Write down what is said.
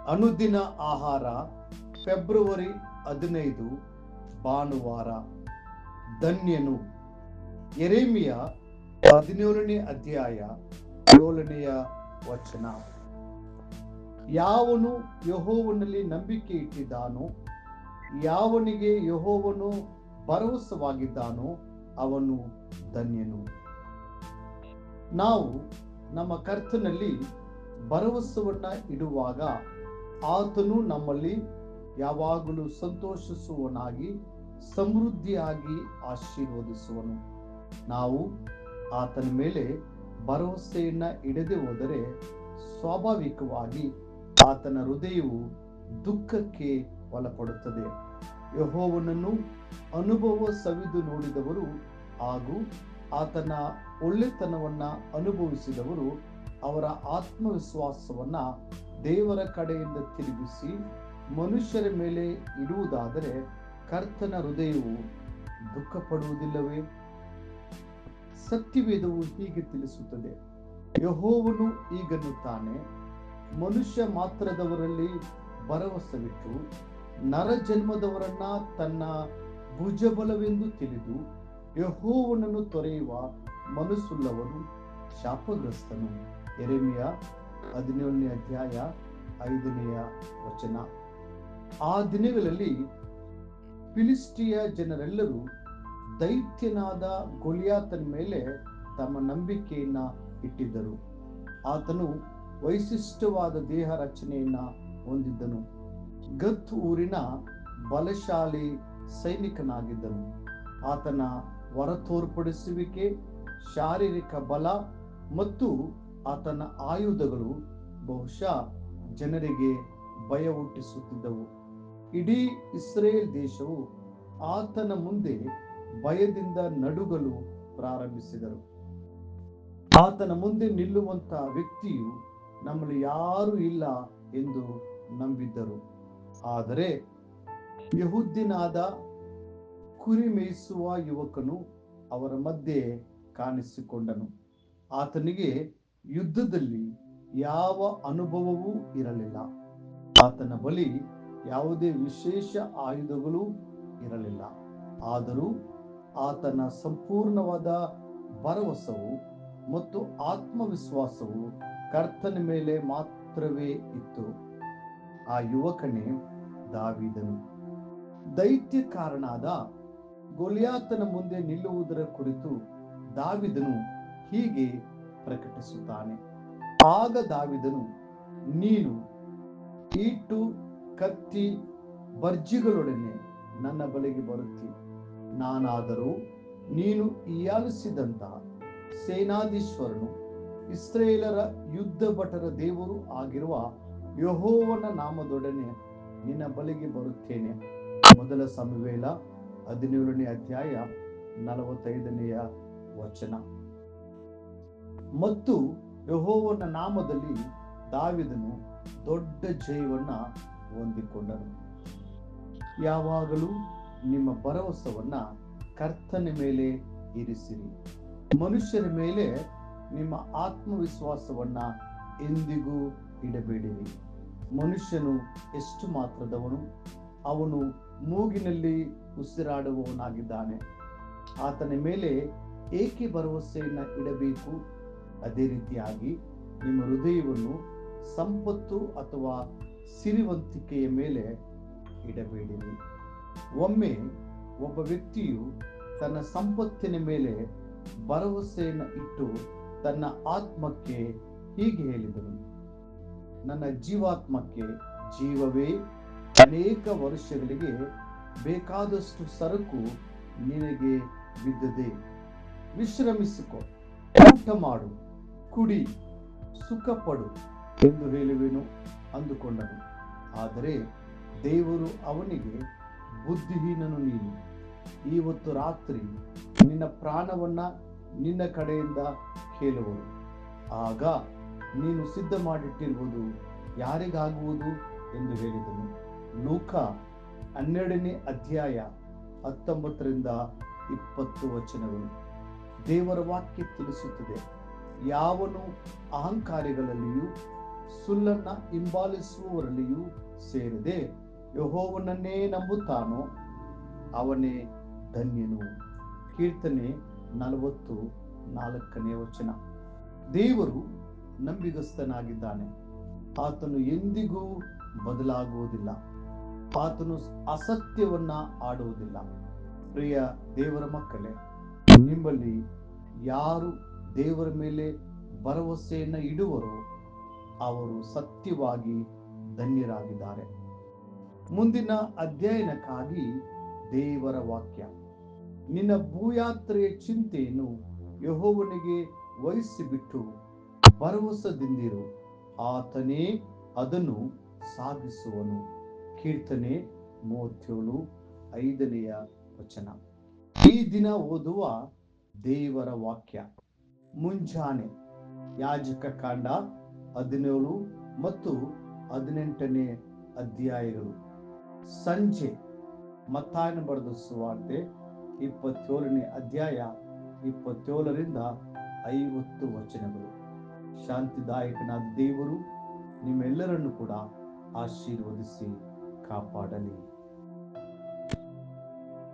ಅನುದಿನ ಆಹಾರ ಫೆಬ್ರವರಿ 15 ಭಾನುವಾರ. ಧನ್ಯನು. ಯೆರೆಮೀಯ 17ನೇ ಅಧ್ಯಾಯ 7ನೇ ವಚನ. ಯಾವನು ಯೆಹೋವನಲ್ಲಿ ನಂಬಿಕೆ ಇಟ್ಟಿದ್ದಾನೋ, ಯಾವನಿಗೆ ಯೆಹೋವನು ಭರವಸವಾಗಿದ್ದಾನೋ ಅವನು ಧನ್ಯನು. ನಾವು ನಮ್ಮ ಕರ್ತನಲ್ಲಿ ಭರವಸವನ್ನ ಇಡುವಾಗ ಆತನು ನಮ್ಮಲ್ಲಿ ಯಾವಾಗಲೂ ಸಂತೋಷಿಸುವನಾಗಿ ಸಮೃದ್ಧಿಯಾಗಿ ಆಶೀರ್ವದಿಸುವನು. ನಾವು ಆತನ ಮೇಲೆ ಭರವಸೆಯನ್ನ ಇಡದೆ ಹೋದರೆ ಸ್ವಾಭಾವಿಕವಾಗಿ ಆತನ ಹೃದಯವು ದುಃಖಕ್ಕೆ ಒಳಪಡುತ್ತದೆ. ಯೆಹೋವನನ್ನು ಅನುಭವ ಸವಿದು ನೋಡಿದವರು ಹಾಗೂ ಆತನ ಒಳ್ಳೆತನವನ್ನ ಅನುಭವಿಸಿದವರು ಅವರ ಆತ್ಮವಿಶ್ವಾಸವನ್ನ ದೇವರ ಕಡೆಯಿಂದ ತಿರುಗಿಸಿ ಮನುಷ್ಯರ ಮೇಲೆ ಇಡುವುದಾದರೆ ಕರ್ತನ ಹೃದಯವು ದುಃಖ ಪಡುವುದಿಲ್ಲವೇ? ಸತ್ಯವೇದವು ಹೀಗೆ ತಿಳಿಸುತ್ತದೆ, ಯೆಹೋವನು ಹೀಗನ್ನುತ್ತಾನೆ, ಮನುಷ್ಯ ಮಾತ್ರದವರಲ್ಲಿ ಭರವಸವಿಟ್ಟು ನರ ಜನ್ಮದವರನ್ನ ತನ್ನ ಭುಜಬಲವೆಂದು ತಿಳಿದು ಯೆಹೋವನನ್ನು ತೊರೆಯುವ ಮನಸ್ಸುಳ್ಳವನು ಶಾಪಗ್ರಸ್ತನು. ಯೆರೆಮೀಯ 17ನೇ ಅಧ್ಯಾಯ 5ನೇ ವಚನ. ಆ ದಿನಗಳಲ್ಲಿ ಫಿಲಿಸ್ಟಿಯ ಜನರೆಲ್ಲರೂ ದೈತ್ಯನಾದ ಗೊಲಿಯಾತನ ಮೇಲೆ ತಮ್ಮ ನಂಬಿಕೆಯನ್ನ ಇಟ್ಟಿದ್ದರು. ಆತನು ವೈಶಿಷ್ಟ್ಯವಾದ ದೇಹ ರಚನೆಯನ್ನ ಹೊಂದಿದ್ದನು. ಗತ್ ಊರಿನ ಬಲಶಾಲಿ ಸೈನಿಕನಾಗಿದ್ದನು. ಆತನ ಹೊರತೋರ್ಪಡಿಸುವಿಕೆ, ಶಾರೀರಿಕ ಬಲ ಮತ್ತು ಆತನ ಆಯುಧಗಳು ಬಹುಶಃ ಜನರಿಗೆ ಭಯ ಹುಟ್ಟಿಸುತ್ತಿದ್ದವು. ಇಡೀ ಇಸ್ರೇಲ್ ದೇಶವು ಆತನ ಮುಂದೆ ಭಯದಿಂದ ನಡುಗಲು ಪ್ರಾರಂಭಿಸಿದರು. ಆತನ ಮುಂದೆ ನಿಲ್ಲುವಂತ ವ್ಯಕ್ತಿಯು ನಮ್ಮಲ್ಲಿ ಯಾರೂ ಇಲ್ಲ ಎಂದು ನಂಬಿದ್ದರು. ಆದರೆ ಯೆಹೂದ್ಯನಾದ ಕುರಿ ಮೇಯಿಸುವ ಯುವಕನು ಅವರ ಮಧ್ಯೆ ಕಾಣಿಸಿಕೊಂಡನು. ಆತನಿಗೆ ಯುದ್ಧದಲ್ಲಿ ಯಾವ ಅನುಭವವೂ ಇರಲಿಲ್ಲ. ಆತನ ಬಳಿ ಯಾವುದೇ ವಿಶೇಷ ಆಯುಧಗಳು ಇರಲಿಲ್ಲ. ಆದರೂ ಆತನ ಸಂಪೂರ್ಣವಾದ ಭರವಸವು ಮತ್ತು ಆತ್ಮವಿಶ್ವಾಸವು ಕರ್ತನ ಮೇಲೆ ಮಾತ್ರವೇ ಇತ್ತು. ಆ ಯುವಕನೇ ದಾವೀದನು. ದೈತ್ಯಕಾರನಾದ ಗೊಲಿಯಾತನ ಮುಂದೆ ನಿಲ್ಲುವುದರ ಕುರಿತು ದಾವೀದನು ಹೀಗೆ ಪ್ರಕಟಿಸುತ್ತಾನೆ. ಆಗ ದಾವೀದನು, ನೀನು ಈಟು, ಕತ್ತಿ, ಬರ್ಜಿಗಳೊಡನೆ ನನ್ನ ಬಳಿಗೆ ಬರುತ್ತಿ, ನಾನಾದರೂ ನೀನು ಹೀಯಾಳಿಸಿದಂತ ಸೇನಾಧೀಶ್ವರನು, ಇಸ್ರಾಯೇಲರ ಯುದ್ಧ ಭಟರ ದೇವರು ಆಗಿರುವ ಯೆಹೋವನ ನಾಮದೊಡನೆ ನಿನ್ನ ಬಳಿಗೆ ಬರುತ್ತೇನೆ. ಮೊದಲ ಸಮುವೇಲ 17ನೇ ಅಧ್ಯಾಯ 45ನೇ ವಚನ. ಮತ್ತು ಯೆಹೋವನ ನಾಮದಲ್ಲಿ ದಾವೀದನು ದೊಡ್ಡ ಜಯವನ್ನ ಹೊಂದಿಕೊಂಡನು. ಯಾವಾಗಲೂ ನಿಮ್ಮ ಭರವಸವನ್ನ ಕರ್ತನ ಮೇಲೆ ಇರಿಸಿರಿ. ಮನುಷ್ಯರ ಮೇಲೆ ನಿಮ್ಮ ಆತ್ಮವಿಶ್ವಾಸವನ್ನ ಎಂದಿಗೂ ಇಡಬೇಡಿರಿ. ಮನುಷ್ಯನು ಎಷ್ಟು ಮಾತ್ರದವನು, ಅವನು ಮೂಗಿನಲ್ಲಿ ಉಸಿರಾಡುವವನಾಗಿದ್ದಾನೆ. ಆತನ ಮೇಲೆ ಏಕೆ ಭರವಸೆಯನ್ನ ಇಡಬೇಕು? ಅದೇ ರೀತಿಯಾಗಿ ನಿಮ್ಮ ಹೃದಯವನ್ನು ಸಂಪತ್ತು ಅಥವಾ ಸಿರಿವಂತಿಕೆಯ ಮೇಲೆ ಇಡಬೇಡಿರಿ. ಒಮ್ಮೆ ಒಬ್ಬ ವ್ಯಕ್ತಿಯು ತನ್ನ ಸಂಪತ್ತಿನ ಮೇಲೆ ಭರವಸೆಯನ್ನು ಇಟ್ಟು ತನ್ನ ಆತ್ಮಕ್ಕೆ ಹೀಗೆ ಹೇಳಿದನು, ನನ್ನ ಜೀವಾತ್ಮಕ್ಕೆ ಜೀವವೇ, ಅನೇಕ ವರ್ಷಗಳಿಗೆ ಬೇಕಾದಷ್ಟು ಸರಕು ನಿನಗೆ ಬಿದ್ದದೆ, ವಿಶ್ರಮಿಸಿಕೊ, ಊಟ ಮಾಡು, ಕುಡಿ, ಸುಖಪಡು ಎಂದು ಹೇಳುವೆನು ಅಂದುಕೊಂಡನು. ಆದರೆ ದೇವರು ಅವನಿಗೆ, ಬುದ್ಧಿಹೀನನು ನೀನು, ಇವತ್ತು ರಾತ್ರಿ ನಿನ್ನ ಪ್ರಾಣವನ್ನ ನಿನ್ನ ಕಡೆಯಿಂದ ಕೇಳುವರು. ಆಗ ನೀನು ಸಿದ್ಧ ಮಾಡಿಟ್ಟಿರುವುದು ಯಾರಿಗಾಗುವುದು ಎಂದು ಹೇಳಿದನು. ಲೂಕ 12ನೇ ಅಧ್ಯಾಯ 19ರಿಂದ 20 ವಚನಗಳು. ದೇವರ ವಾಕ್ಯ ತಿಳಿಸುತ್ತದೆ, ಯಾವನು ಅಹಂಕಾರಿಗಳಲ್ಲಿಯೂ ಸುಳ್ಳನ್ನ ಹಿಂಬಾಲಿಸುವವರಲ್ಲಿಯೂ ಸೇರದೆ ಯೆಹೋವನನ್ನೇ ನಂಬುತ್ತಾನೋ ಅವನೇ ಧನ್ಯನು. ಕೀರ್ತನೆ 44:4. ದೇವರು ನಂಬಿಗಸ್ತನಾಗಿದ್ದಾನೆ. ಆತನು ಎಂದಿಗೂ ಬದಲಾಗುವುದಿಲ್ಲ. ಆತನು ಅಸತ್ಯವನ್ನ ಆಡುವುದಿಲ್ಲ. ಪ್ರಿಯ ದೇವರ ಮಕ್ಕಳೇ, ನಿಮ್ಮಲ್ಲಿ ಯಾರು ದೇವರ ಮೇಲೆ ಭರವಸೆಯನ್ನ ಇಡುವರೋ ಅವರು ಸತ್ಯವಾಗಿ ಧನ್ಯರಾಗಿದ್ದಾರೆ. ಮುಂದಿನ ಅಧ್ಯಯನಕ್ಕಾಗಿ ದೇವರ ವಾಕ್ಯ. ನಿನ್ನ ಭೂಯಾತ್ರೆಯ ಚಿಂತೆಯನ್ನು ಯೆಹೋವನಿಗೆ ವಹಿಸಿಬಿಟ್ಟು ಭರವಸೆದಿಂದಿರು, ಆತನೇ ಅದನ್ನು ಸಾಗಿಸುವನು. ಕೀರ್ತನೆ 37:5. ಈ ದಿನ ಓದುವ ದೇವರ ವಾಕ್ಯ. ಮುಂಜಾನೆ ಯಾಜಕ ಕಾಂಡ 17 ಮತ್ತು 18 ಅಧ್ಯಾಯಗಳು. ಸಂಜೆ ಮತ್ತಾಯನ ಬರೆದ ಸುವಾರ್ತೆ 27 ಅಧ್ಯಾಯ 27ರಿಂದ 50 ಶಾಂತಿದಾಯಕನಾದ ದೇವರು ನಿಮ್ಮೆಲ್ಲರನ್ನು ಕೂಡ ಆಶೀರ್ವದಿಸಿ ಕಾಪಾಡಲಿ.